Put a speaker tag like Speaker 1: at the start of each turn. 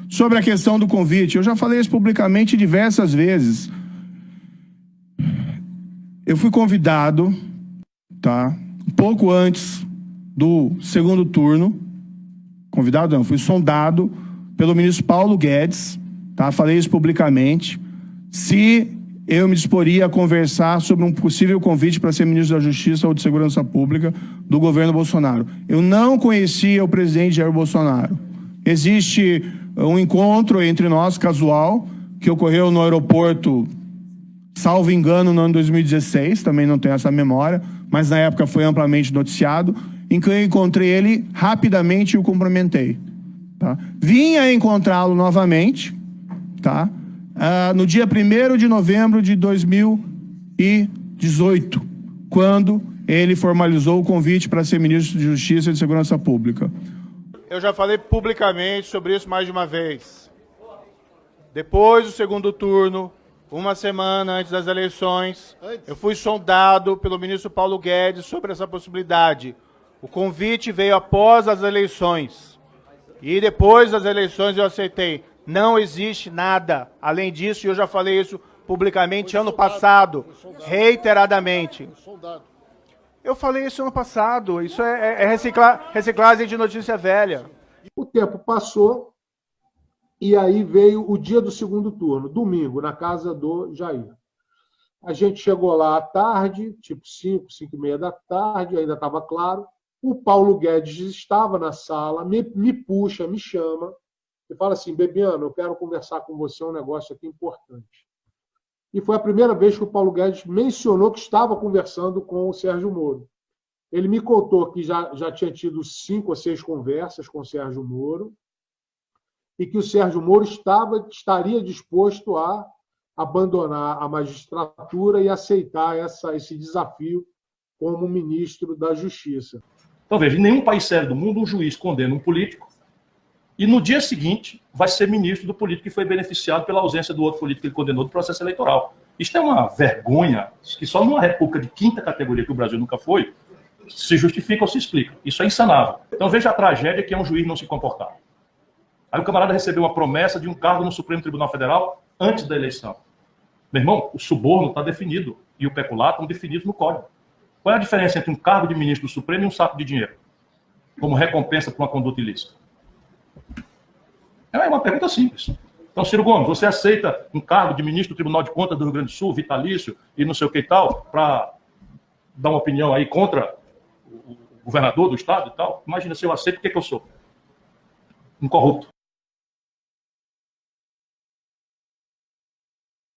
Speaker 1: Sobre a questão do convite, eu já falei isso publicamente diversas vezes. Eu fui convidado, tá? Um pouco antes do segundo turno. Convidado não, fui sondado pelo ministro Paulo Guedes, tá? Falei isso publicamente. Se eu me disporia a conversar sobre um possível convite para ser ministro da Justiça ou de Segurança Pública do governo Bolsonaro. Eu não conhecia o presidente Jair Bolsonaro. Existe um encontro entre nós, casual, que ocorreu no aeroporto, salvo engano, no ano 2016, também não tenho essa memória, mas na época foi amplamente noticiado, em que eu encontrei ele rapidamente e o cumprimentei. Tá? Vim a encontrá-lo novamente, tá? No dia 1º de novembro de 2018, quando ele formalizou o convite para ser ministro de Justiça e de Segurança Pública.
Speaker 2: Eu já falei publicamente sobre isso mais de uma vez. Depois do segundo turno, uma semana antes das eleições, eu fui sondado pelo ministro Paulo Guedes sobre essa possibilidade. O convite veio após as eleições. E depois das eleições eu aceitei. Não existe nada além disso, e eu já falei isso publicamente ano passado, reiteradamente. Eu falei isso ano passado, isso é reciclagem de notícia velha.
Speaker 3: O tempo passou e aí veio o dia do segundo turno, domingo, na casa do Jair. A gente chegou lá à tarde, tipo 5h30 da tarde, ainda estava claro. O Paulo Guedes estava na sala, me puxa, me chama e fala assim: Bebiano, eu quero conversar com você um negócio aqui importante. E foi a primeira vez que o Paulo Guedes mencionou que estava conversando com o Sérgio Moro. Ele me contou que já tinha tido 5 ou 6 conversas com o Sérgio Moro e que o Sérgio Moro estaria disposto a abandonar a magistratura e aceitar esse desafio como ministro da Justiça.
Speaker 4: Então, veja, em nenhum país sério do mundo um juiz condena um político e no dia seguinte vai ser ministro do político que foi beneficiado pela ausência do outro político que ele condenou do processo eleitoral. Isto é uma vergonha que só numa república de 5ª categoria, que o Brasil nunca foi, se justifica ou se explica. Isso é insanável. Então veja a tragédia que é um juiz não se comportar. Aí o camarada recebeu uma promessa de um cargo no Supremo Tribunal Federal antes da eleição. Meu irmão, o suborno está definido e o peculato estão definidos no código. Qual é a diferença entre um cargo de ministro do Supremo e um saco de dinheiro, como recompensa por uma conduta ilícita? É uma pergunta simples. Então, Ciro Gomes, você aceita um cargo de ministro do Tribunal de Contas do Rio Grande do Sul, vitalício, e não sei o que e tal, para dar uma opinião aí contra o governador do estado e tal? Imagina se eu aceito, o que eu sou? Um corrupto.